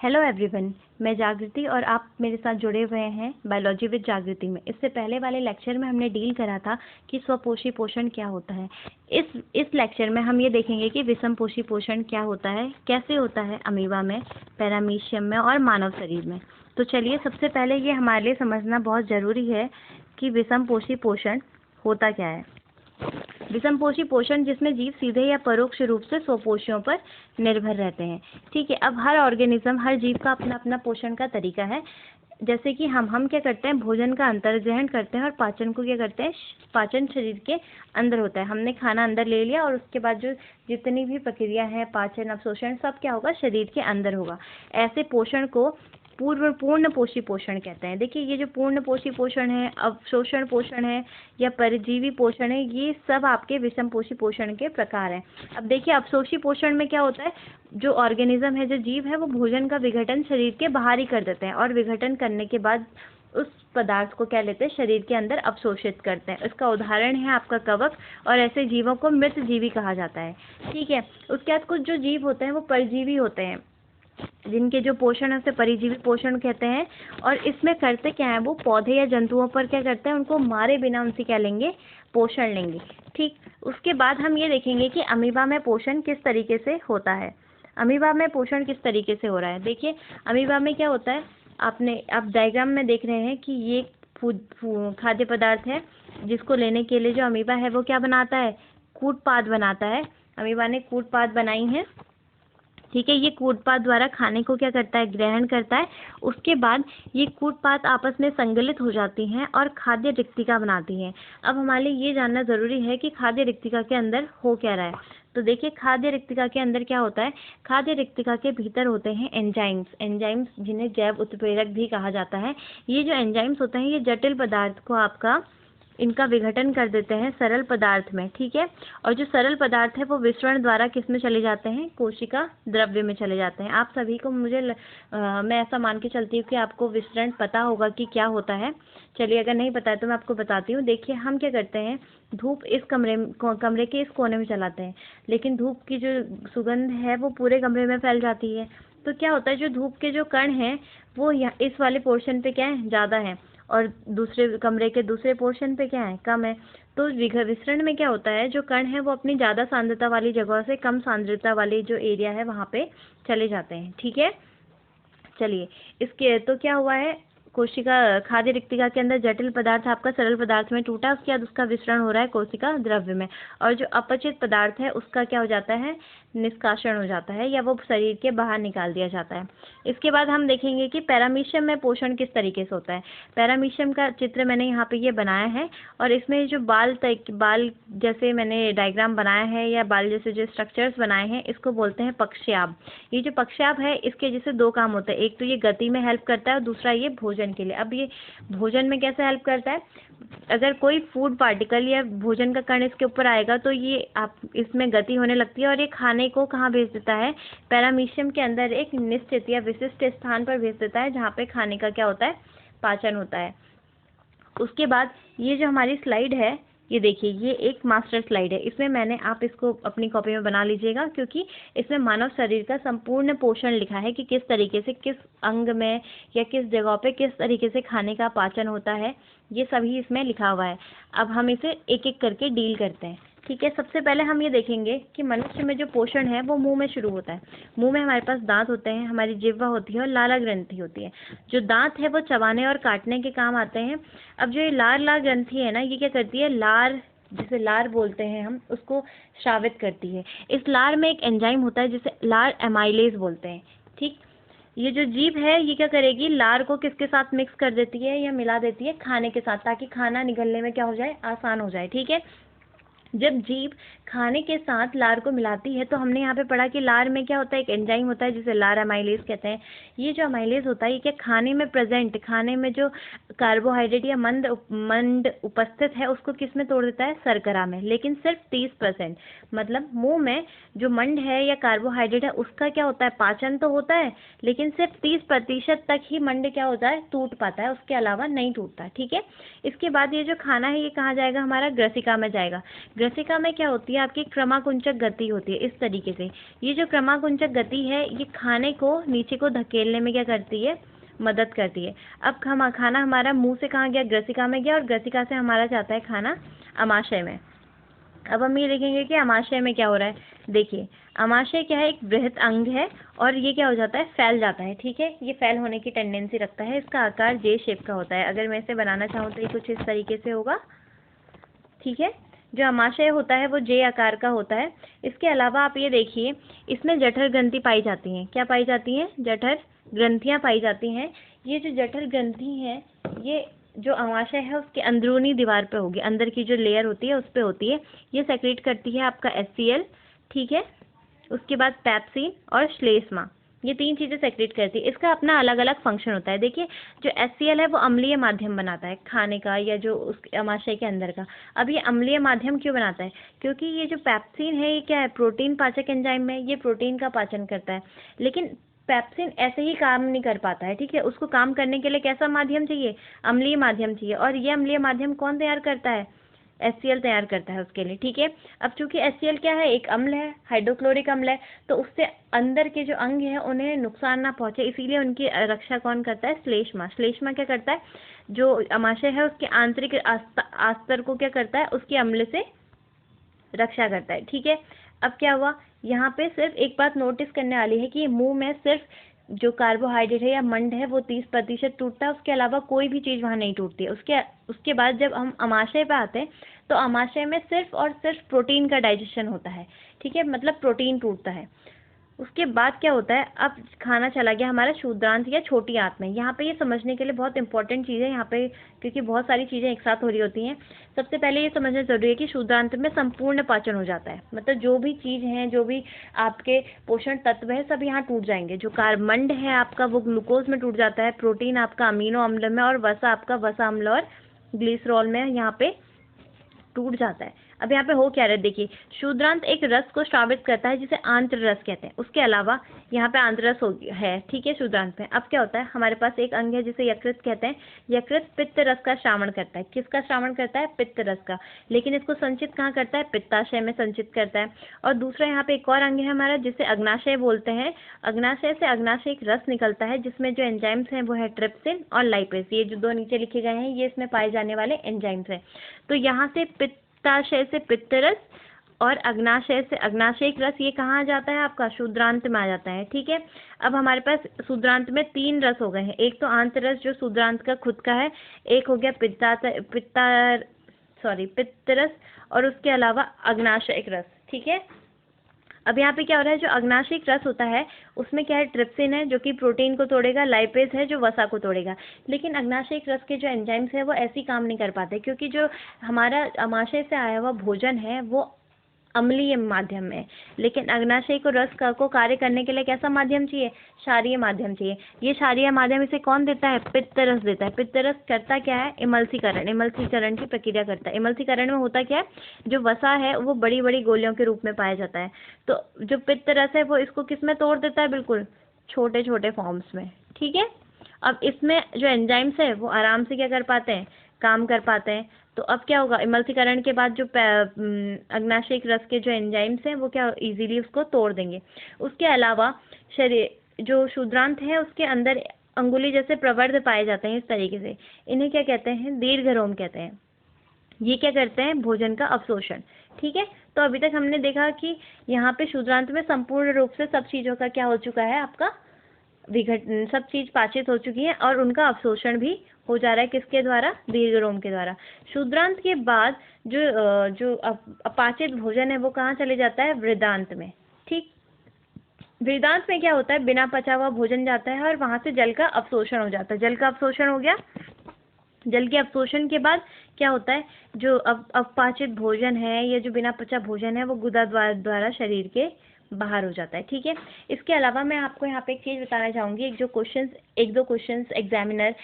Hello everyone, मैं जागृति और आप मेरे साथ जुड़े हुए हैं बायोलॉजी विद जागृति में। इससे पहले वाले लेक्चर में हमने डील करा था कि स्वपोषी पोषण क्या होता है। इस लेक्चर में हम ये देखेंगे कि विषमपोषी पोषण क्या होता है, कैसे होता है अमीबा में, पैरामीशियम में और मानव शरीर में। तो चलिए, सबसे पहले ये हमारे लिए समझना बहुत ज़रूरी है कि विषमपोषी पोषण होता क्या है। विषमपोषी पोषण जिसमें जीव सीधे या परोक्ष रूप से स्वपोषियों पर निर्भर रहते हैं। ठीक है, अब हर ऑर्गेनिज्म, हर जीव का अपना अपना पोषण का तरीका है। जैसे कि हम क्या करते हैं, भोजन का अंतर्ग्रहण करते हैं और पाचन को क्या करते हैं, पाचन शरीर के अंदर होता है। हमने खाना अंदर ले लिया और उसके बाद जो जितनी भी प्रक्रिया है, पाचन, अवशोषण, सब क्या होगा, शरीर के अंदर होगा। ऐसे पोषण को पूर्ण पोषी पोषण कहते हैं। देखिए, ये जो पूर्ण पोषी पोषण है, अवशोषण पोषण है या परजीवी पोषण है, ये सब आपके विषमपोषी पोषण के प्रकार हैं। अब देखिए, अवशोषी पोषण में क्या होता है, जो ऑर्गेनिज्म है, जो जीव है, वो भोजन का विघटन शरीर के बाहर ही कर देते हैं और विघटन करने के बाद उस पदार्थ को क्या लेते हैं, शरीर के अंदर अवशोषित करते हैं। इसका उदाहरण है आपका कवक, और ऐसे जीवों को मृत जीवी कहा जाता है। ठीक है, उसके बाद कुछ जो जीव होते हैं वो परजीवी होते हैं, जिनके जो पोषण है उसे परिजीवी पोषण कहते हैं। और इसमें करते क्या है, वो पौधे या जंतुओं पर क्या करते हैं, उनको मारे बिना उनसे क्या लेंगे, पोषण लेंगे। ठीक, उसके बाद हम ये देखेंगे कि अमीबा में पोषण किस तरीके से होता है। अमीबा में पोषण किस तरीके से हो रहा है। देखिए, अमीबा में क्या होता है, आप डायग्राम में देख रहे हैं कि ये खाद्य पदार्थ है, जिसको लेने के लिए जो अमीबा है वो क्या बनाता है, कूटपाद बनाता है। अमीबा ने कूटपाद बनाई है। ठीक है, ये कूटपाद द्वारा खाने को क्या करता है, ग्रहण करता है। उसके बाद ये कूटपाद आपस में संगलित हो जाती हैं और खाद्य रिक्तिका बनाती हैं। अब हमारे लिए ये जानना ज़रूरी है कि खाद्य रिक्तिका के अंदर हो क्या रहा है। तो देखिए, खाद्य रिक्तिका के अंदर क्या होता है, खाद्य रिक्तिका के भीतर होते हैं एंजाइम्स, जिन्हें जैव उत्प्रेरक भी कहा जाता है। ये जो एंजाइम्स होते हैं, ये जटिल पदार्थ को इनका विघटन कर देते हैं सरल पदार्थ में। ठीक है, और जो सरल पदार्थ है वो विसरण द्वारा किस में चले जाते हैं, कोशिका द्रव्य में चले जाते हैं। आप सभी को मैं ऐसा मान के चलती हूँ कि आपको विसरण पता होगा कि क्या होता है। चलिए, अगर नहीं पता है तो मैं आपको बताती हूँ। देखिए, हम क्या करते हैं, धूप इस कमरे के इस कोने में चलाते हैं, लेकिन धूप की जो सुगंध है वो पूरे कमरे में फैल जाती है। तो क्या होता है, जो धूप के जो कण हैं वो इस वाले पोर्शन पे क्या है, ज़्यादा है, और दूसरे कमरे के दूसरे पोर्शन पे क्या है, कम है। तो विसरण में क्या होता है, जो कण है वो अपनी ज़्यादा सांद्रता वाली जगह से कम सांद्रता वाली जो एरिया है वहाँ पे चले जाते हैं। ठीक है, चलिए, इसके तो क्या हुआ है, कोशिका खाद्य रिक्तिका के अंदर जटिल पदार्थ आपका सरल पदार्थ में टूटा, उसके बाद उसका विसरण हो रहा है कोशिका द्रव्य में, और जो अपचित पदार्थ है उसका क्या हो जाता है, निष्कासन हो जाता है, या वो शरीर के बाहर निकाल दिया जाता है। इसके बाद हम देखेंगे कि पैरामीशियम में पोषण किस तरीके से होता है। पैरामीशियम का चित्र मैंने यहाँ पे ये बनाया है, और इसमें जो बाल जैसे मैंने डायग्राम बनाया है, या बाल जैसे जो स्ट्रक्चर्स बनाए हैं, इसको बोलते हैं पक्षाभ। ये जो पक्षाभ है, इसके जैसे दो काम होते हैं, एक तो ये गति में हेल्प करता है और दूसरा ये भोजन के लिए। अब ये भोजन में कैसे हेल्प करता है, अगर कोई फूड पार्टिकल या भोजन का कण इसके ऊपर आएगा तो ये इसमें गति होने लगती है, और ये खाने को कहाँ भेज देता है, पैरामीशियम के अंदर एक निश्चित या विशिष्ट स्थान पर भेज देता है, जहाँ पे खाने का क्या होता है, पाचन होता है। उसके बाद ये जो हमारी स्लाइड है, ये देखिए, ये एक मास्टर स्लाइड है। इसमें मैंने, आप इसको अपनी कॉपी में बना लीजिएगा, क्योंकि इसमें मानव शरीर का संपूर्ण पोषण लिखा है कि किस तरीके से, किस अंग में या किस जगह पे किस तरीके से खाने का पाचन होता है, ये सभी इसमें लिखा हुआ है। अब हम इसे एक एक करके डील करते हैं। ठीक है, सबसे पहले हम ये देखेंगे कि मनुष्य में जो पोषण है वो मुंह में शुरू होता है। मुंह में हमारे पास दांत होते हैं, हमारी जिह्वा होती है और लाला ग्रंथि होती है। जो दांत है वो चबाने और काटने के काम आते हैं। अब जो ये लाला ग्रंथि है ना, ये क्या करती है, लार, जिसे लार बोलते हैं हम, उसको स्रावित करती है। इस लार में एक एंजाइम होता है जिसे लार एमाइलेज बोलते हैं। ठीक, ये जो जीभ है ये क्या करेगी, लार को किसके साथ मिक्स कर देती है या मिला देती है, खाने के साथ, ताकि खाना निगलने में क्या हो जाए, आसान हो जाए। ठीक है, जब जीभ खाने के साथ लार को मिलाती है, तो हमने यहाँ पे पढ़ा कि लार में क्या होता है, एक एंजाइम होता है जिसे लार अमाइलेज कहते हैं। ये जो अमाइलेज होता है, ये क्या खाने में प्रेजेंट, खाने में जो कार्बोहाइड्रेट या मंड उपस्थित है उसको किस में तोड़ देता है, शर्करा में, लेकिन सिर्फ 30%। मतलब मुंह में जो मंड है या कार्बोहाइड्रेट है उसका क्या होता है, पाचन तो होता है, लेकिन सिर्फ 30% तक ही मंड क्या होता है, टूट पाता है, उसके अलावा नहीं टूटता। ठीक है, इसके बाद ये जो खाना है ये कहाँ जाएगा, हमारा ग्रसिका में जाएगा। ग्रसिका में क्या होती है, आपकी क्रमाकुंचक गति होती है इस तरीके से। ये जो क्रमाकुंचक गति है ये खाने को नीचे को धकेलने में क्या करती है, मदद करती है। अब खाना हमारा मुंह से कहाँ गया, ग्रसिका में गया, और ग्रसिका से हमारा जाता है खाना अमाशय में। अब हम ये देखेंगे कि अमाशय में क्या हो रहा है। देखिए अमाशय क्या है, एक बृहत अंग है और ये क्या हो जाता है, फैल जाता है। ठीक है, ये फैल होने की टेंडेंसी रखता है। इसका आकार जे शेप का होता है। अगर मैं इसे बनाना चाहूँ तो ये कुछ इस तरीके से होगा। ठीक है, जो अमाशय होता है वो जे आकार का होता है। इसके अलावा आप ये देखिए, इसमें जठर ग्रंथि पाई जाती हैं। क्या पाई जाती हैं, जठर ग्रंथियाँ पाई जाती हैं। ये जो जठर ग्रंथि है ये जो अमाशय है उसके अंदरूनी दीवार पे होगी, अंदर की जो लेयर होती है उस पे होती है। ये सेक्रेट करती है आपका HCl। ठीक है, उसके बाद पैप्सिन और श्लेष्मा, ये 3 चीज़ें सेक्रेट करती है। इसका अपना अलग अलग फंक्शन होता है। देखिए जो HCl है वो अम्लीय माध्यम बनाता है खाने का, या जो उस अमाशय के अंदर का। अब ये अम्लीय माध्यम क्यों बनाता है, क्योंकि ये जो पैप्सिन है ये क्या है, प्रोटीन पाचक एंजाइम है, ये प्रोटीन का पाचन करता है। लेकिन पैप्सिन ऐसे ही काम नहीं कर पाता है। ठीक है, उसको काम करने के लिए कैसा माध्यम चाहिए, अम्लीय माध्यम चाहिए। और ये अम्लीय माध्यम कौन तैयार करता है, HCl तैयार करता है उसके लिए। ठीक है, अब चूंकि HCl क्या है, एक अम्ल है, हाइड्रोक्लोरिक अम्ल है, तो उससे अंदर के जो अंग हैं उन्हें नुकसान ना पहुंचे, इसीलिए उनकी रक्षा कौन करता है, श्लेष्मा। श्लेष्मा क्या करता है, जो अमाशय है उसके आंतरिक आस्तर को क्या करता है, उसके अम्ल से रक्षा करता है। ठीक है, अब क्या हुआ, यहाँ पे सिर्फ एक बात नोटिस करने वाली है कि मुंह में सिर्फ जो कार्बोहाइड्रेट है या मंड है वो 30% टूटता है, उसके अलावा कोई भी चीज़ वहाँ नहीं टूटती है। उसके बाद जब हम अमाशय पे आते हैं तो अमाशय में सिर्फ और सिर्फ प्रोटीन का डाइजेशन होता है। ठीक है, मतलब प्रोटीन टूटता है। उसके बाद क्या होता है, अब खाना चला गया हमारा क्षुद्रांत या छोटी आंत में। यहाँ पे ये समझने के लिए बहुत इंपॉर्टेंट चीज़ है यहाँ पे, क्योंकि बहुत सारी चीज़ें एक साथ हो रही होती हैं। सबसे पहले ये समझना जरूरी है कि क्षुद्रांत में संपूर्ण पाचन हो जाता है, मतलब जो भी चीज़ है, जो भी आपके पोषण तत्व है सब यहाँ टूट जाएंगे। जो कार्बमंड है आपका वो ग्लूकोज में टूट जाता है, प्रोटीन आपका अमीनो अम्ल में, और वसा आपका वसा अम्ल और ग्लिसरॉल में यहाँ पे टूट जाता है। अब यहाँ पे हो क्या रहा है, देखिए क्षुद्रांत एक रस को स्रावित करता है जिसे आंत्र रस कहते हैं। उसके अलावा यहाँ पे आंत्र रस है। ठीक है, क्षुद्रांत में अब क्या होता है, हमारे पास एक अंग है जिसे यकृत कहते हैं। यकृत पित्त रस का श्रावण करता है। किसका श्रावण करता है, पित्त रस का। लेकिन इसको संचित कहाँ करता है, पित्ताशय में संचित करता है। और दूसरा यहाँ पे एक और अंग है हमारा जिसे अग्नाशय बोलते हैं। अग्नाशय से अग्नाशय एक रस निकलता है जिसमें जो एंजाइम्स हैं वो है ट्रिप्सिन और लाइपेज। ये जो 2 नीचे लिखे गए हैं ये इसमें पाए जाने वाले एंजाइम्स हैं। तो यहाँ से पित्ताशय से पित्तरस और अग्नाशय से अग्नाशयिक रस, ये कहाँ आ जाता है, आपका क्षुद्रांत में आ जाता है। ठीक है, अब हमारे पास क्षुद्रांत में 3 रस हो गए हैं। एक तो आंतरस जो क्षुद्रांत का खुद का है, एक हो गया पित्तरस, और उसके अलावा अग्नाशयिक रस। ठीक है, अब यहाँ पे क्या हो रहा है, जो अग्नाशयिक रस होता है उसमें क्या है, ट्रिप्सिन है जो कि प्रोटीन को तोड़ेगा, लाइपेज है जो वसा को तोड़ेगा। लेकिन अग्नाशयिक रस के जो एंजाइम्स है वो ऐसे ही काम नहीं कर पाते, क्योंकि जो हमारा अमाशय से आया हुआ भोजन है वो अम्लीय माध्यम में। लेकिन अग्नाशय को रस को कार्य करने के लिए कैसा माध्यम चाहिए, क्षारीय माध्यम चाहिए। ये क्षारीय माध्यम इसे कौन देता है, पित्तरस देता है। पित्तरस करता क्या है, इमल्सीकरण, इमल्सीकरण की प्रक्रिया करता है। इमल्सीकरण में होता क्या है, जो वसा है वो बड़ी बड़ी गोलियों के रूप में पाया जाता है। तो जो पित्तरस है वो इसको किस में तोड़ देता है, बिल्कुल छोटे छोटे फॉर्म्स में। ठीक है, अब इसमें जो एंजाइम्स है वो आराम से क्या कर पाते हैं, काम कर पाते हैं। तो अब क्या होगा, इमल्सीकरण के बाद जो अग्नाशयिक रस के जो एंजाइम्स हैं वो क्या इजीली उसको तोड़ देंगे। उसके अलावा शरीर जो क्षुद्रांत है उसके अंदर अंगुली जैसे प्रवर्ध पाए जाते हैं इस तरीके से। इन्हें क्या कहते हैं, दीर्घरोम कहते हैं। ये क्या करते हैं, भोजन का अवशोषण। ठीक है, तो अभी तक हमने देखा कि यहाँ पे क्षुद्रांत में संपूर्ण रूप से सब चीज़ों का क्या हो चुका है, आपका विघटन, सब चीज पाचित हो चुकी है और उनका अवशोषण भी हो जा रहा है, किसके द्वारा, दीर्घरोम के द्वारा। क्षुद्रांत के बाद जो अपाचित भोजन है वो कहाँ चले जाता है, वृदांत में। ठीक, वृदांत में क्या होता है, बिना पचा हुआ भोजन जाता है और वहां से जल का अवशोषण हो जाता है। जल का अवशोषण हो गया, जल के अवशोषण के बाद क्या होता है, जो अपाचित भोजन है या जो बिना पचा भोजन है वो गुदा द्वारा शरीर के बाहर हो जाता है। ठीक है, इसके अलावा मैं आपको यहाँ पे एक चीज़ बताना चाहूँगी। एक दो क्वेश्चंस एग्जामिनर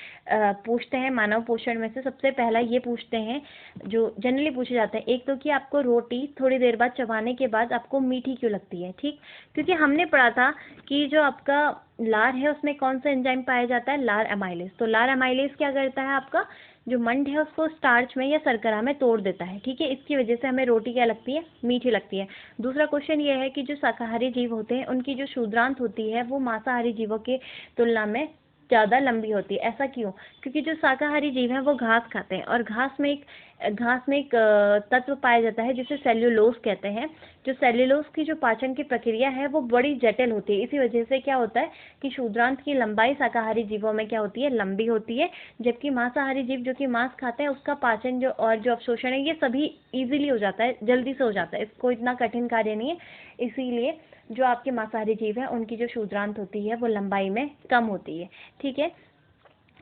पूछते हैं मानव पोषण में से। सबसे पहला ये पूछते हैं, जो जनरली पूछे जाते हैं, एक तो कि आपको रोटी थोड़ी देर बाद चबाने के बाद आपको मीठी क्यों लगती है। ठीक, क्योंकि हमने पढ़ा था कि जो आपका लार है उसमें कौन सा एंजाइम पाया जाता है, लार एमाइलेज। तो लार एमाइलेज क्या करता है, आपका जो मंड है उसको स्टार्च में या शर्करा में तोड़ देता है, ठीक है। इसकी वजह से हमें रोटी क्या लगती है, मीठी लगती है। दूसरा क्वेश्चन ये है कि जो शाकाहारी जीव होते हैं उनकी जो क्षुद्रांत होती है वो मांसाहारी जीवों की तुलना में ज़्यादा लंबी होती है। ऐसा क्यों? क्योंकि जो शाकाहारी जीव हैं वो घास खाते हैं, और घास में एक तत्व पाया जाता है जिसे सेल्यूलोज कहते हैं। जो सेल्यूलोज की जो पाचन की प्रक्रिया है वो बड़ी जटिल होती है। इसी वजह से क्या होता है कि क्षुद्रांत की लंबाई शाकाहारी जीवों में क्या होती है, लंबी होती है। जबकि मांसाहारी जीव जो कि मांस खाते हैं उसका पाचन जो और जो अवशोषण है ये सभी इजीली हो जाता है, जल्दी से हो जाता है, इसको इतना कठिन कार्य नहीं है। इसीलिए जो आपके मांसाहारी जीव हैं उनकी जो क्षुद्रांत होती है वो लंबाई में कम होती है, ठीक है।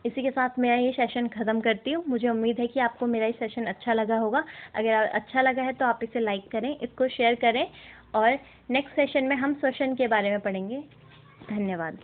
इसी के साथ मैं ये सेशन ख़त्म करती हूँ। मुझे उम्मीद है कि आपको मेरा ये सेशन अच्छा लगा होगा। अगर अच्छा लगा है तो आप इसे लाइक करें, इसको शेयर करें, और नेक्स्ट सेशन में हम श्वसन के बारे में पढ़ेंगे। धन्यवाद।